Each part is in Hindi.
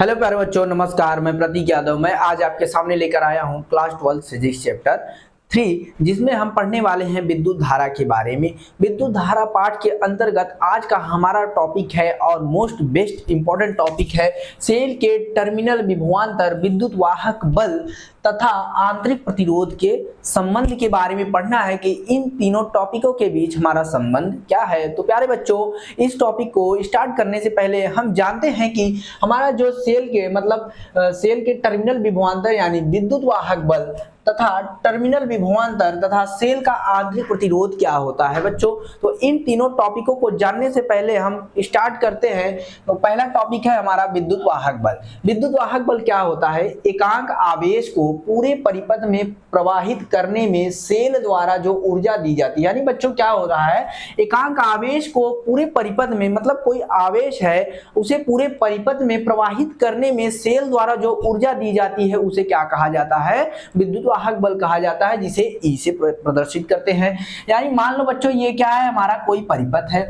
हेलो प्यारे बच्चों, नमस्कार। मैं प्रतीक यादव। मैं आज आपके सामने लेकर आया हूं क्लास 12 फिजिक्स चैप्टर 3, जिसमें हम पढ़ने वाले हैं विद्युत धारा के बारे में। विद्युत धारा पाठ के अंतर्गत आज का हमारा टॉपिक है और मोस्ट बेस्ट इंपॉर्टेंट टॉपिक है सेल के टर्मिनल विभवांतर, विद्युत वाहक बल तथा आंतरिक प्रतिरोध के संबंध के बारे में पढ़ना है कि इन तीनों टॉपिकों के बीच हमारा संबंध क्या है। तो प्यारे बच्चों, इस टॉपिक को स्टार्ट करने से पहले हम जानते हैं कि हमारा जो सेल के सेल के टर्मिनल विभवांतर यानी विद्युत वाहक बल तथा टर्मिनल विभवांतर तथा सेल का आंतरिक प्रतिरोध क्या होता है बच्चों। तो इन तीनों टॉपिकों को जानने से पहले हम स्टार्ट करते हैं। तो पहला टॉपिक है हमारा विद्युत वाहक बल। विद्युत वाहक बल क्या होता है? एकांक आवेश को पूरे परिपथ में प्रवाहित करने में सेल द्वारा जो ऊर्जा दी जाती है, यानी बच्चों क्या हो रहा है, एकांक आवेश को पूरे परिपथ में, मतलब कोई आवेश है उसे पूरे परिपथ में प्रवाहित करने में सेल द्वारा जो ऊर्जा दी जाती है उसे क्या कहा जाता है? विद्युत वाहक बल कहा जाता है, जिसे ई से प्रदर्शित करते हैं। यानी मान लो बच्चों, ये क्या है, हमारा कोई परिपथ है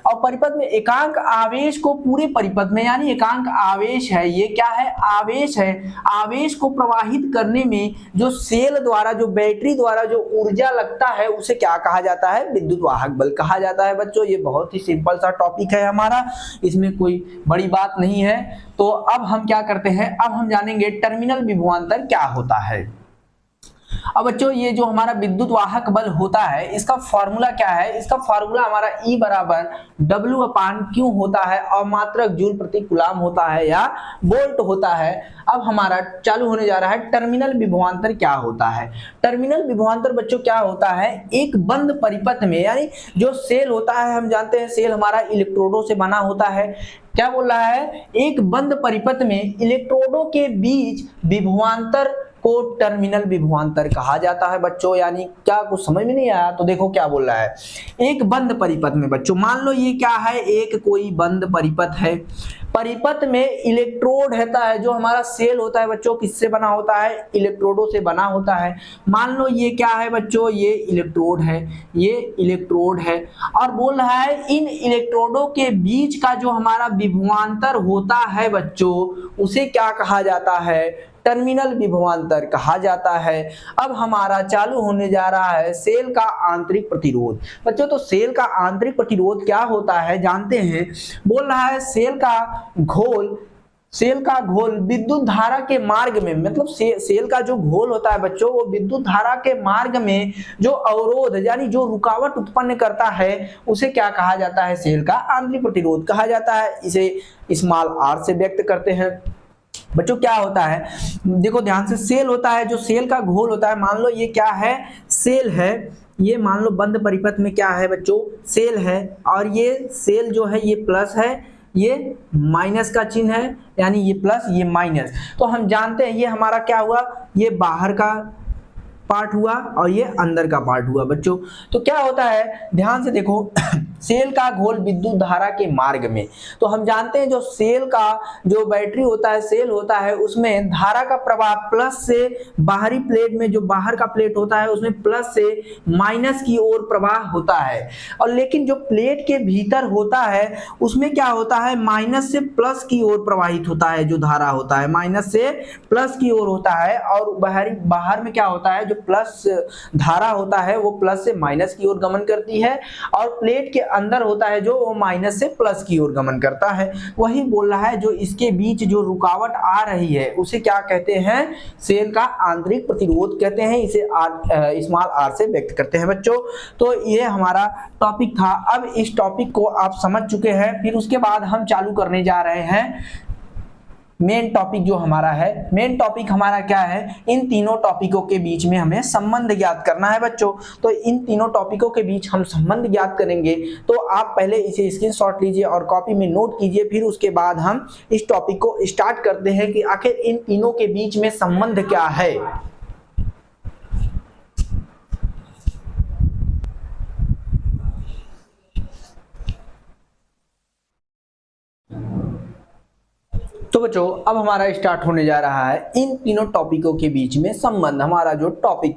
और परिपथ में एकांक आवेश को पूरे परिपथ में, यानी एकांक आवेश है, ये क्या है, आवेश है, आवेश को प्रवाहित करने में जो सेल द्वारा, जो बैटरी द्वारा जो ऊर्जा लगता है उसे क्या कहा जाता है? विद्युत वाहक बल कहा जाता है बच्चों। ये बहुत ही सिंपल सा टॉपिक है हमारा, इसमें कोई बड़ी बात नहीं है। तो अब हम क्या करते हैं, अब हम जानेंगे टर्मिनल विभवांतर क्या होता है। अब बच्चों, ये जो हमारा विद्युत वाहक बल होता है इसका फॉर्मूला क्या है? इसका फॉर्मूला हमारा E बराबर W/Q होता है और मात्रक जूल प्रति कूलम होता है या वोल्ट होता है। अब हमारा चालू होने जा रहा है टर्मिनल विभवांतर क्या होता है। टर्मिनल विभवांतर बच्चों क्या होता है? एक बंद परिपथ में, यानी जो सेल होता है, हम जानते हैं सेल हमारा इलेक्ट्रोडों से बना होता है। क्या बोल रहा है? एक बंद परिपथ में इलेक्ट्रोडों के बीच विभवांतर को टर्मिनल विभवांतर कहा जाता है बच्चों। यानी क्या कुछ समझ में नहीं आया? तो देखो क्या बोल रहा है, एक बंद परिपथ में बच्चों, मान लो ये क्या है, एक कोई बंद परिपथ है, परिपथ में इलेक्ट्रोड रहता है, जो हमारा सेल होता है बच्चों किससे बना होता है? इलेक्ट्रोडों से बना होता है। मान लो ये क्या है बच्चों, ये इलेक्ट्रोड है, ये इलेक्ट्रोड है, और बोल रहा है इन इलेक्ट्रोडों के बीच का जो हमारा विभवांतर होता है बच्चों, उसे क्या कहा जाता है? टर्मिनल विभवांतर कहा जाता है। अब हमारा चालू होने जा रहा है सेल का आंतरिक प्रतिरोध बच्चों। तो सेल का आंतरिक प्रतिरोध क्या होता है जानते हैं। बोल रहा है सेल का घोल विद्युत धारा के मार्ग में, मतलब सेल का जो घोल होता है बच्चों, वो विद्युत धारा के मार्ग में जो अवरोध यानी जो रुकावट उत्पन्न करता है उसे क्या कहा जाता है? सेल का आंतरिक प्रतिरोध कहा जाता है। इसे स्मॉल r से व्यक्त करते हैं बच्चों। क्या होता है, देखो ध्यान से, सेल होता है, जो सेल का घोल होता है, मान लो ये क्या है, सेल है, ये मान लो बंद परिपथ में क्या है बच्चों, सेल है, और ये सेल जो है ये प्लस है, ये माइनस का चिन्ह है, यानी ये प्लस ये माइनस। तो हम जानते हैं ये हमारा क्या हुआ, ये बाहर का पार्ट हुआ और ये अंदर का पार्ट हुआ बच्चों। तो क्या होता है, ध्यान से देखो सेल का घोल विद्युत धारा के मार्ग में, तो हम जानते हैं जो सेल का जो बैटरी होता है, सेल होता है, उसमें धारा का प्रवाह प्लस से बाहरी प्लेट में, जो बाहर का प्लेट होता है उसमें प्लस से माइनस की ओर प्रवाह होता है, और लेकिन जो प्लेट के भीतर होता है उसमें क्या होता है, माइनस से प्लस की ओर प्रवाहित होता है, जो धारा होता है माइनस से प्लस की ओर होता है, और बाहर में क्या होता है, जो प्लस धारा होता है वो प्लस से माइनस की ओर गमन करती है, और प्लेट के अंदर होता है जो वो माइनस से प्लस की ओर गमन करता है। वही बोल रहा है जो इसके बीच जो रुकावट आ रही है उसे क्या कहते हैं? सेल का आंतरिक प्रतिरोध कहते हैं। इसे स्मॉल r से व्यक्त करते हैं बच्चों। तो ये हमारा टॉपिक था। अब इस टॉपिक को आप समझ चुके हैं, फिर उसके बाद हम चालू करने जा रहे हैं मेन टॉपिक। जो हमारा है मेन टॉपिक हमारा क्या है, इन तीनों टॉपिकों के बीच में हमें संबंध ज्ञात करना है बच्चों। तो इन तीनों टॉपिकों के बीच हम संबंध ज्ञात करेंगे। तो आप पहले इसे स्क्रीनशॉट लीजिए और कॉपी में नोट कीजिए, फिर उसके बाद हम इस टॉपिक को स्टार्ट करते हैं कि आखिर इन तीनों के बीच में संबंध क्या है। तो बच्चों अब हमारा स्टार्ट होने जा रहा है इन तीनों टॉपिकों के बीच में संबंध। हमारा जो टॉपिक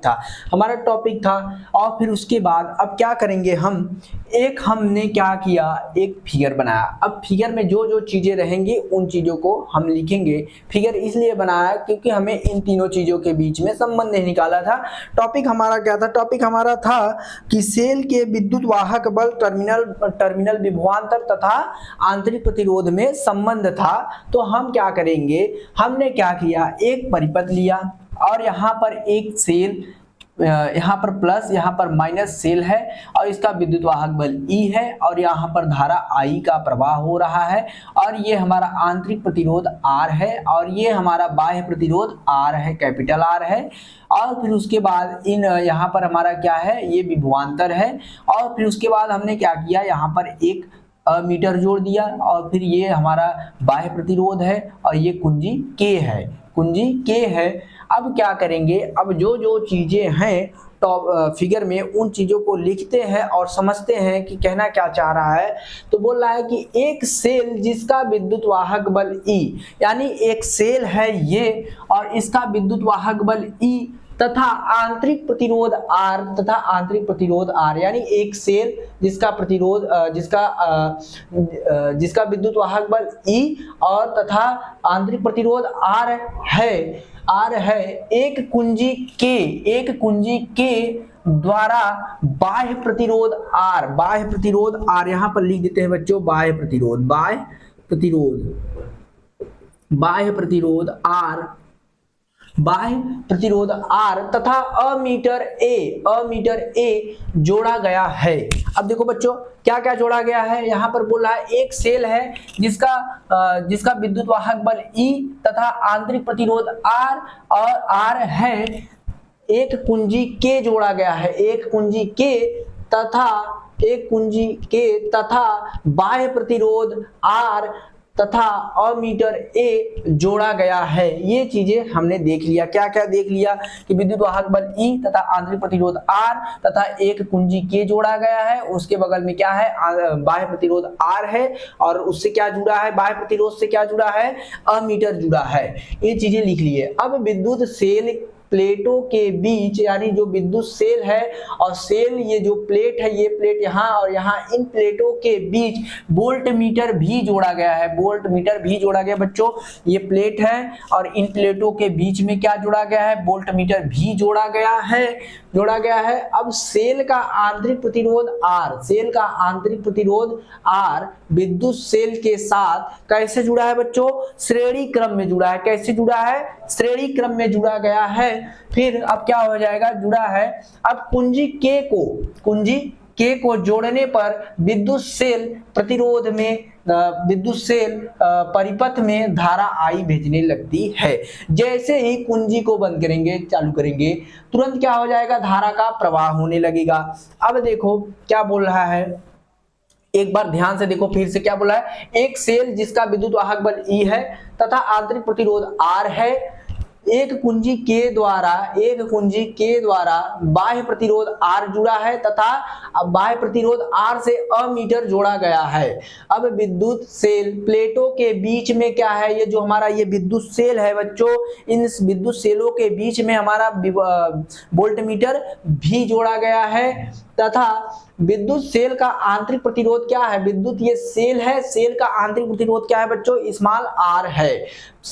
था और फिर उसके बाद अब क्या करेंगे हमने क्या किया, एक फिगर बनाया। अब फिगर में जो जो चीजें रहेंगी उन चीजों को हम लिखेंगे। फिगर इसलिए बनाया क्योंकि हमें इन तीनों चीजों के बीच में संबंध निकाला था। टॉपिक हमारा क्या था? टॉपिक हमारा था कि सेल के विद्युत वाहक बल, टर्मिनल विभवांतर तथा आंतरिक प्रतिरोध में संबंध था। तो हम क्या करेंगे, हमने क्या किया, एक परिपथ लिया और यहाँ पर एक सेल, यहाँ पर प्लस यहाँ पर माइनस सेल है और इसका विद्युत वाहक बल E है और यहाँ पर धारा I का प्रवाह हो रहा है और ये हमारा आंतरिक प्रतिरोध R है और ये हमारा बाह्य प्रतिरोध R है, कैपिटल R है। और फिर उसके बाद यहाँ पर हमारा क्या है, ये विभवांतर है। और फिर उसके बाद हमने क्या किया, यहाँ पर एक मीटर जोड़ दिया और फिर ये हमारा बाह्य प्रतिरोध है और ये कुंजी K है। अब क्या करेंगे, अब जो जो चीजें हैं तो फिगर में उन चीजों को लिखते हैं और समझते हैं कि कहना क्या चाह रहा है। तो बोल रहा है कि एक सेल जिसका विद्युत वाहक बल E, यानी एक सेल है ये और इसका विद्युत वाहक बल E तथा आंतरिक प्रतिरोध R, यानी एक सेल जिसका प्रतिरोध जिसका विद्युत वाहक बल E और तथा आंतरिक प्रतिरोध R है, एक कुंजी K द्वारा बाह्य प्रतिरोध R, यहाँ पर लिख देते हैं बच्चों बाह्य प्रतिरोध R तथा अमीटर A जोड़ा गया है। अब देखो बच्चों क्या क्या जोड़ा गया है, यहाँ पर बोल रहा है एक सेल है जिसका विद्युत वाहक बल E तथा आंतरिक प्रतिरोध R और R है। एक कुंजी K जोड़ा गया है, एक कुंजी K तथा बाह्य प्रतिरोध R तथा अमीटर A जोड़ा गया है। ये चीजें हमने देख लिया। क्या क्या देख लिया कि विद्युत वाहक बल E तथा आंतरिक प्रतिरोध R तथा एक कुंजी K जोड़ा गया है, उसके बगल में क्या है, बाह्य प्रतिरोध R है और उससे क्या जुड़ा है, बाह्य प्रतिरोध से क्या जुड़ा है, अमीटर जुड़ा है। ये चीजें लिख लिए। अब विद्युत सेल प्लेटों के बीच, यानी जो विद्युत सेल है और सेल, ये जो प्लेट है, ये प्लेट यहाँ और यहाँ, इन प्लेटों के बीच वोल्ट मीटर भी जोड़ा गया। बच्चों ये प्लेट है और इन प्लेटों के बीच में क्या जोड़ा गया है, वोल्ट मीटर भी जोड़ा गया है। अब सेल का आंतरिक प्रतिरोध R विद्युत सेल के साथ कैसे जुड़ा है बच्चों, श्रेणी क्रम में जुड़ा है। कैसे जुड़ा है, श्रेणी क्रम में जुड़ा गया है। फिर अब क्या हो जाएगा, जुड़ा है। अब कुंजी K को जोड़ने पर विद्युत सेल परिपथ में धारा I भेजने लगती है। जैसे ही कुंजी को बंद करेंगे, चालू करेंगे, तुरंत क्या हो जाएगा, धारा का प्रवाह होने लगेगा। अब देखो क्या बोल रहा है, एक बार ध्यान से देखो, फिर से क्या बोला है, एक सेल जिसका विद्युत वाहक बल E है तथा आंतरिक प्रतिरोध R है, एक कुंजी K द्वारा बाह्य प्रतिरोध R जुड़ा है तथा बाह्य प्रतिरोध R से अमीटर जोड़ा गया है। अब विद्युत सेल प्लेटों के बीच में क्या है, ये जो हमारा ये विद्युत सेल है बच्चों, इन विद्युत सेलों के बीच में हमारा वोल्टमीटर भी जोड़ा गया है तथा विद्युत सेल का आंतरिक प्रतिरोध क्या है, विद्युत ये सेल है, सेल का आंतरिक प्रतिरोध क्या है बच्चों, स्मॉल R है।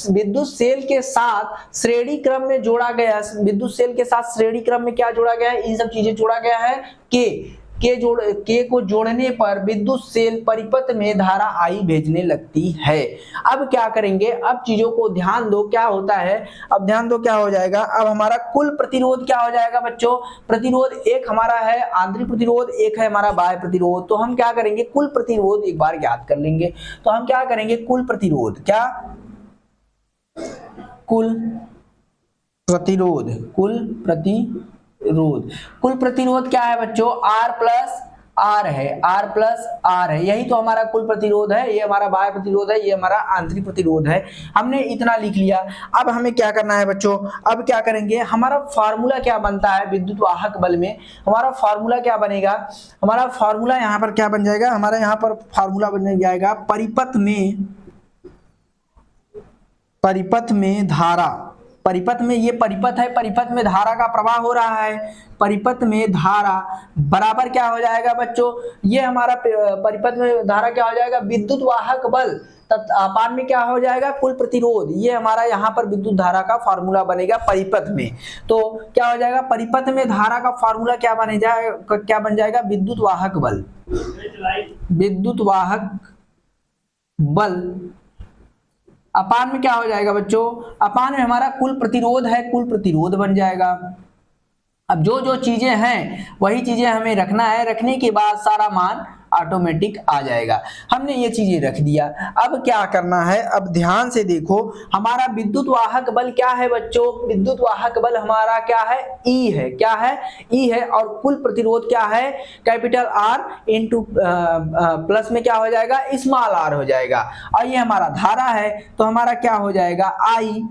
विद्युत सेल के साथ श्रेणी क्रम में जोड़ा गया, विद्युत सेल के साथ श्रेणी क्रम में क्या जोड़ा गया है, इन सब चीजें जोड़ा गया है। K को जोड़ने पर विद्युत सेल परिपथ में धारा I भेजने लगती है। अब क्या करेंगे, अब चीजों को ध्यान दो क्या होता है, अब ध्यान दो क्या हो जाएगा। अब हमारा कुल प्रतिरोध क्या हो जाएगा बच्चों, प्रतिरोध एक हमारा है आंतरिक प्रतिरोध, एक है हमारा बाह्य प्रतिरोध। तो हम क्या करेंगे, कुल प्रतिरोध एक बार ज्ञात कर लेंगे। तो हम क्या करेंगे, कुल प्रतिरोध कुल प्रतिरोध क्या है बच्चों, R प्लस R है। यही तो हमारा कुल प्रतिरोध है, ये हमारा बाह्य प्रतिरोध है, ये हमारा आंतरिक प्रतिरोध है। हमने इतना लिख लिया। अब हमें क्या करना है बच्चों, अब क्या करेंगे, हमारा फार्मूला क्या बनता है विद्युत वाहक बल में, हमारा फार्मूला क्या बनेगा, हमारा फार्मूला यहाँ पर क्या बन जाएगा, हमारा यहाँ पर फार्मूला बन जाएगा परिपथ में परिपथ में धारा, परिपथ में, ये परिपथ है, परिपथ में धारा का प्रवाह हो रहा है, परिपथ में धारा बराबर क्या हो जाएगा बच्चों, ये हमारा परिपथ में धारा क्या हो जाएगा, विद्युत वाहक बल अपान में क्या हो जाएगा, कुल प्रतिरोध। ये हमारा यहाँ पर विद्युत धारा का फार्मूला बनेगा परिपथ में। तो क्या हो जाएगा, परिपथ में धारा का फार्मूला क्या बन जाएगा, विद्युत वाहक बल, विद्युत वाहक बल अपान में क्या हो जाएगा बच्चों, अपान में हमारा कुल प्रतिरोध है, कुल प्रतिरोध बन जाएगा। अब जो जो चीजें हैं वही चीजें हमें रखना है, रखने के बाद सारा मान ऑटोमेटिक आ जाएगा। हमने ये चीजें रख दिया। अब क्या करना है, अब ध्यान से देखो, हमारा विद्युत वाहक बल क्या है बच्चों, विद्युत वाहक बल हमारा क्या है, ई है, क्या है, ई है, और कुल प्रतिरोध क्या है, कैपिटल आर इंटू प्लस में क्या हो जाएगा, स्मॉल आर हो जाएगा, और ये हमारा धारा है, तो हमारा क्या हो जाएगा, आई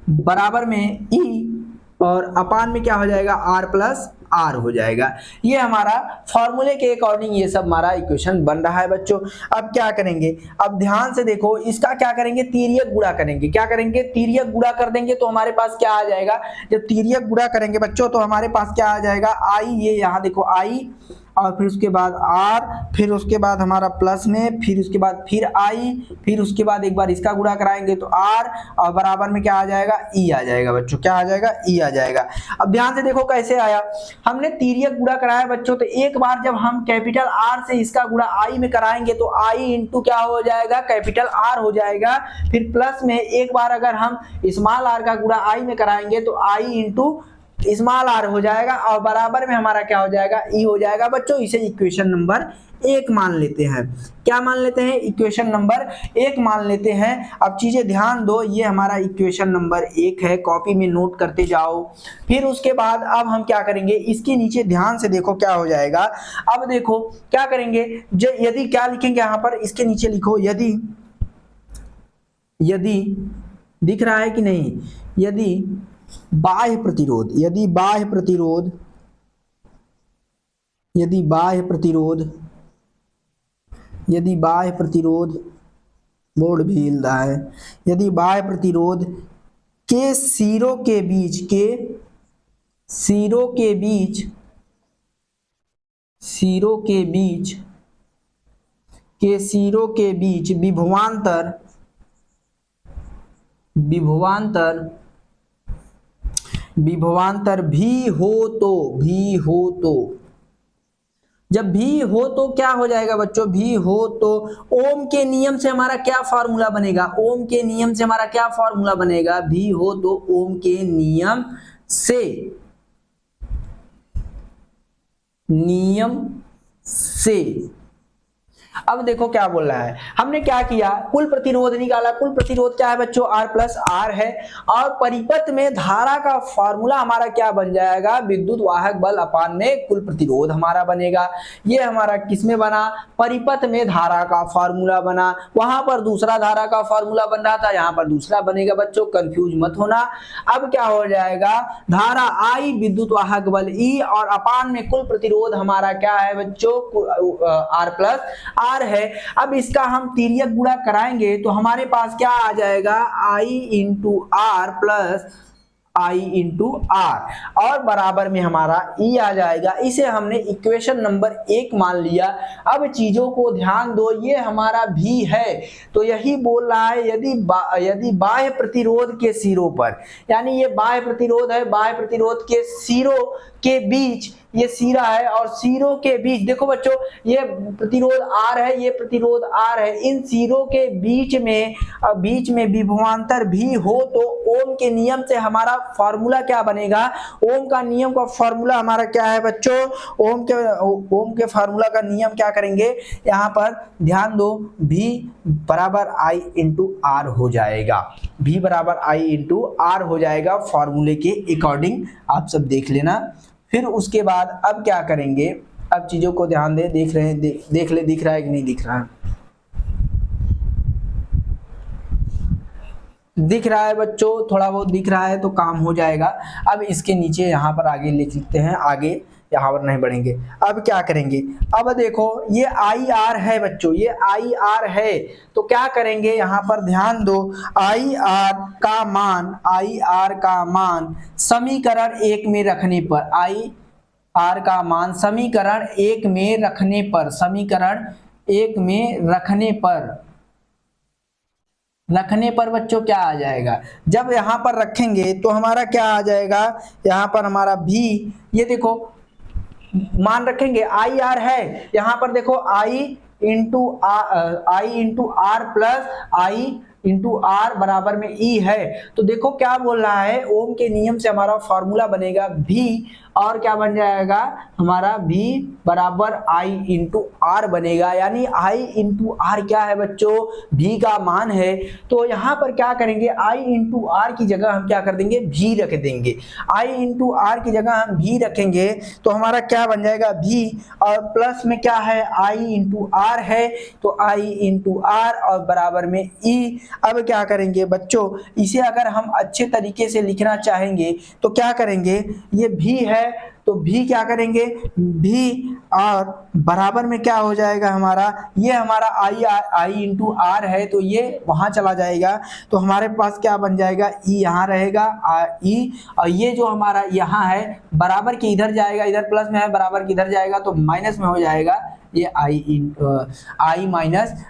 बराबर में ई, और अपान में क्या हो जाएगा, आर प्लस आर हो जाएगा। ये हमारा फॉर्मूले के अकॉर्डिंग ये सब हमारा इक्वेशन बन रहा है बच्चों। अब क्या करेंगे, अब ध्यान से देखो, इसका क्या करेंगे, तिर्यक गुणा करेंगे। क्या करेंगे, तिर्यक गुणा कर देंगे तो हमारे पास क्या आ जाएगा, जब तिर्यक गुणा करेंगे बच्चों तो हमारे पास क्या आ जाएगा, आई, ये यहाँ देखो आई, और फिर उसके बाद आर, फिर उसके बाद हमारा प्लस में, फिर उसके बाद फिर आई, फिर उसके बाद एक बार इसका गुणा कराएंगे तो आर, और बराबर में क्या आ जाएगा, ई आ जाएगा बच्चों, क्या आ जाएगा, ई आ जाएगा। अब ध्यान से देखो कैसे आया, हमने तिर्यक गुणा कराया बच्चों, तो एक बार जब हम कैपिटल आर से इसका गुणा आई में कराएंगे तो आई इंटू क्या हो जाएगा, कैपिटल आर हो जाएगा, फिर प्लस में एक बार अगर हम स्मॉल आर का गुणा आई में कराएंगे तो आई इंटू स्मॉल आर हो जाएगा, और बराबर में हमारा क्या हो जाएगा, ई हो जाएगा बच्चों। इसे इक्वेशन नंबर 1 मान लेते हैं। क्या मान लेते हैं, इक्वेशन नंबर 1 मान लेते हैं। अब चीजें ध्यान दो, ये हमारा इक्वेशन नंबर 1 है, कॉपी में नोट करते जाओ। फिर उसके बाद अब हम क्या करेंगे, इसके नीचे ध्यान से देखो क्या हो जाएगा। अब देखो क्या करेंगे, यदि क्या लिखेंगे यहाँ पर, इसके नीचे लिखो, यदि दिख रहा है कि नहीं, यदि बाह्य प्रतिरोध, यदि बाह्य प्रतिरोध, यदि बाह्य प्रतिरोध, यदि बाह्य प्रतिरोध, बोर्ड भी हिल रहा है, यदि बाह्य प्रतिरोध के सिरों के बीच, के सिरों के बीच, सिरों के बीच, के सिरों के बीच विभवांतर, विभवांतर, विभवांतर भी हो तो, भी हो तो, जब भी हो तो क्या हो जाएगा बच्चों, भी हो तो ओम के नियम से हमारा क्या फार्मूला बनेगा, ओम के नियम से हमारा क्या फार्मूला बनेगा, भी हो तो ओम के नियम से, नियम से। अब देखो क्या बोल रहा है, हमने क्या किया, कुल प्रतिरोध निकाला। कुल प्रतिरोध क्या है बच्चों, आर प्लस आर है, और परिपथ में धारा का फॉर्मूला हमारा क्या बन जाएगा, विद्युत वाहक बल अपान में कुल प्रतिरोध हमारा बनेगा। ये हमारा किसमें बना, परिपथ में धारा का फॉर्मूला बना। वहां पर दूसरा धारा का फॉर्मूला बन रहा था, यहाँ पर दूसरा बनेगा बच्चों, कंफ्यूज मत होना। अब क्या हो जाएगा, धारा आई, विद्युत वाहक बल ई, और अपान में कुल प्रतिरोध हमारा क्या है बच्चों, आर प्लस आर है। अब इसका हम तिर्यक गुणा कराएंगे तो हमारे पास क्या आ जाएगा, I into R plus I into R, और बराबर में हमारा ई आ जाएगा। इसे हमने इक्वेशन नंबर 1 मान लिया। अब चीजों को ध्यान दो, ये हमारा भी है, तो यही बोल रहा है, यदि बाह्य प्रतिरोध के सिरों पर, यानी ये बाह्य प्रतिरोध है, बाह्य प्रतिरोध के सिरों के बीच, ये सिरा है और सिरों के बीच, देखो बच्चों ये प्रतिरोध आर है, ये प्रतिरोध आर है, इन सिरों के बीच में विभवांतर भी हो तो ओम के नियम से हमारा फॉर्मूला क्या बनेगा, ओम का नियम का फॉर्मूला हमारा क्या है बच्चों, ओम के फॉर्मूला का नियम क्या करेंगे, यहाँ पर ध्यान दो, भी बराबर आई इंटू आर हो जाएगा, भी बराबर आई इंटू आर हो जाएगा फॉर्मूले के अकॉर्डिंग, आप सब देख लेना। फिर उसके बाद अब क्या करेंगे, अब चीजों को ध्यान दे, देख रहे हैं, देख ले, दिख रहा है कि नहीं दिख रहा है, दिख रहा है बच्चों, थोड़ा बहुत दिख रहा है तो काम हो जाएगा। अब इसके नीचे यहाँ पर आगे लिख लिखते हैं, आगे यहाँ पर नहीं बढ़ेंगे। अब क्या करेंगे, अब देखो ये आई आर है बच्चों, ये आई आर है, तो क्या करेंगे यहाँ पर ध्यान दो, आई आर का मान समीकरण 1 में रखने पर, आई आर का मान समीकरण 1 में रखने पर, समीकरण 1 में रखने पर बच्चों क्या आ जाएगा, जब यहाँ पर रखेंगे तो हमारा क्या आ जाएगा, यहाँ पर हमारा भी, ये देखो मान रखेंगे आई आर है, यहाँ पर देखो I into R plus I into R बराबर में ई है, तो देखो क्या बोल रहा है, ओम के नियम से हमारा फॉर्मूला बनेगा भी, और क्या बन जाएगा हमारा v बराबर आई इंटू आर बनेगा, यानी आई इंटू आर क्या है बच्चों, v का मान है। तो यहाँ पर क्या करेंगे, आई इंटू आर की जगह हम क्या कर देंगे, v रख देंगे, आई इंटू आर की जगह हम v रखेंगे तो हमारा क्या बन जाएगा v, और प्लस में क्या है आई इंटू आर है, तो आई इंटू आर और बराबर में e। अब क्या करेंगे बच्चों, इसे अगर हम अच्छे तरीके से लिखना चाहेंगे तो क्या करेंगे, ये v है तो भी क्या करेंगे, भी और बराबर में क्या हो जाएगा हमारा, ये हमारा आई इंटू आर है तो ये वहां चला जाएगा, तो हमारे पास क्या बन जाएगा, ई यहाँ रहेगा ई, और ये जो हमारा यहाँ है बराबर के इधर जाएगा, इधर प्लस में है बराबर के इधर जाएगा तो माइनस में हो जाएगा, ये I minus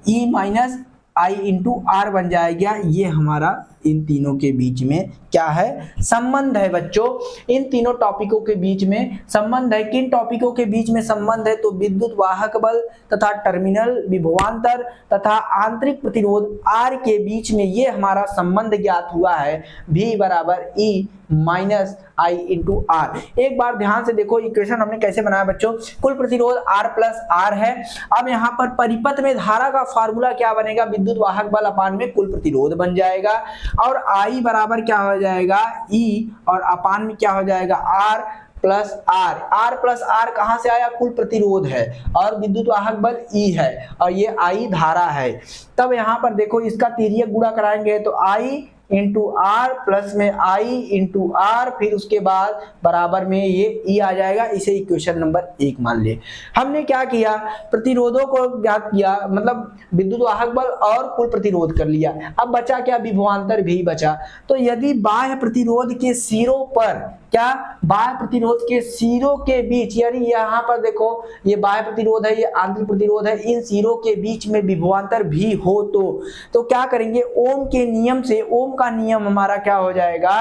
E minus I into R बन जाएगा। ये हमारा इन तीनों के बीच में क्या है, संबंध है बच्चों, इन तीनों टॉपिकों के बीच में संबंध है। किन टॉपिकों के बीच में संबंध है, तो विद्युत वाहक बल तथा टर्मिनल विभवांतर तथा आंतरिक प्रतिरोध आर के बीच में ये हमारा संबंध ज्ञात हुआ है, V बराबर ई माइनस आई इंटू आर। एक बार ध्यान से देखो इक्वेशन हमने कैसे बनाया बच्चों, कुल प्रतिरोध R प्लस आर है। अब यहाँ पर परिपथ में धारा का फार्मूला क्या बनेगा, विद्युत वाहक बल अपान में कुल प्रतिरोध बन जाएगा, और I बराबर क्या हो जाएगा E, और अपान में क्या हो जाएगा R plus R. R plus R कहाँ से आया, कुल प्रतिरोध है, और विद्युत वाहक बल E है, और ये I धारा है। तब यहाँ पर देखो इसका तिर्यक गुणा कराएंगे तो I इंटू आर प्लस में आई इंटू आर, फिर उसके बाद बराबर में ये ई आ जाएगा। इसे इक्वेशन नंबर 1 मान ले। हमने क्या किया, प्रतिरोधों को ज्ञात किया, मतलब विद्युत वाहक बल और कुल प्रतिरोध कर लिया। अब बचा क्या, विभवांतर भी बचा। तो यदि बाह्य प्रतिरोध के सिरों पर, क्या बाह्य प्रतिरोध के सिरों के बीच, यानी यहाँ पर देखो ये बाह्य प्रतिरोध है, ये आंतरिक प्रतिरोध है, इन सिरों के बीच में विभवांतर भी हो तो क्या करेंगे, ओम के नियम से, ओम का नियम हमारा क्या हो जाएगा,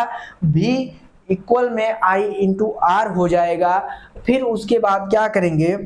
V इक्वल में I इंटू आर हो जाएगा। फिर उसके बाद क्या करेंगे,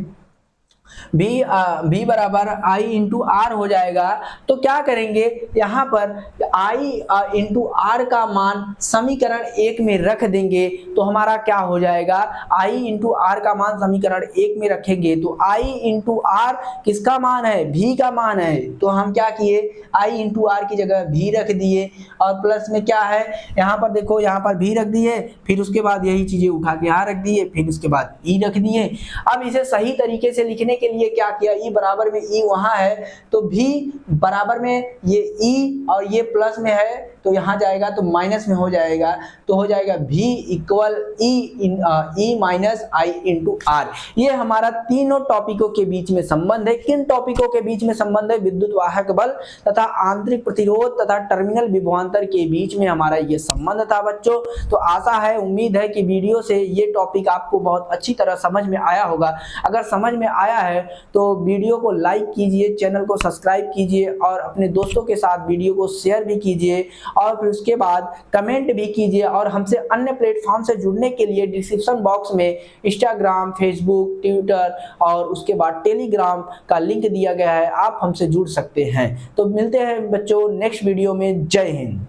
V बराबर I इंटू आर हो जाएगा। तो क्या करेंगे, यहाँ पर I इंटू आर का मान समीकरण 1 में रख देंगे तो हमारा क्या हो जाएगा, I इंटू आर का मान समीकरण 1 में रखेंगे तो I इंटू आर किसका मान है, V का मान है। तो हम क्या किए, I इंटू आर की जगह V रख दिए, और प्लस में क्या है, यहाँ पर देखो यहाँ पर V रख दिए, फिर उसके बाद यही चीजें उठा के यहाँ रख दिए, फिर उसके बाद E रख दिए। अब इसे सही तरीके से लिखने के लिए क्या किया, E बराबर में E वहां है तो V बराबर में ये E और ये प्लस में है तो यहाँ जाएगा तो माइनस में हो जाएगा, तो हो जाएगा V equal E minus I into R. ये हमारा तीनों टॉपिकों के बीच में संबंध है। किन टॉपिकों के बीच में संबंध है, विद्युत वाहक बल तथा आंतरिक प्रतिरोध तथा टर्मिनल विभवांतर के बीच में हमारा ये संबंध था बच्चों। तो आशा है, उम्मीद है कि वीडियो से ये टॉपिक आपको बहुत अच्छी तरह समझ में आया होगा। अगर समझ में आया है तो वीडियो को लाइक कीजिए, चैनल को सब्सक्राइब कीजिए, और अपने दोस्तों के साथ वीडियो को शेयर भी कीजिए, और फिर उसके बाद कमेंट भी कीजिए। और हमसे अन्य प्लेटफॉर्म से जुड़ने के लिए डिस्क्रिप्शन बॉक्स में इंस्टाग्राम, फेसबुक, ट्विटर और उसके बाद टेलीग्राम का लिंक दिया गया है, आप हमसे जुड़ सकते हैं। तो मिलते हैं बच्चों नेक्स्ट वीडियो में। जय हिंद।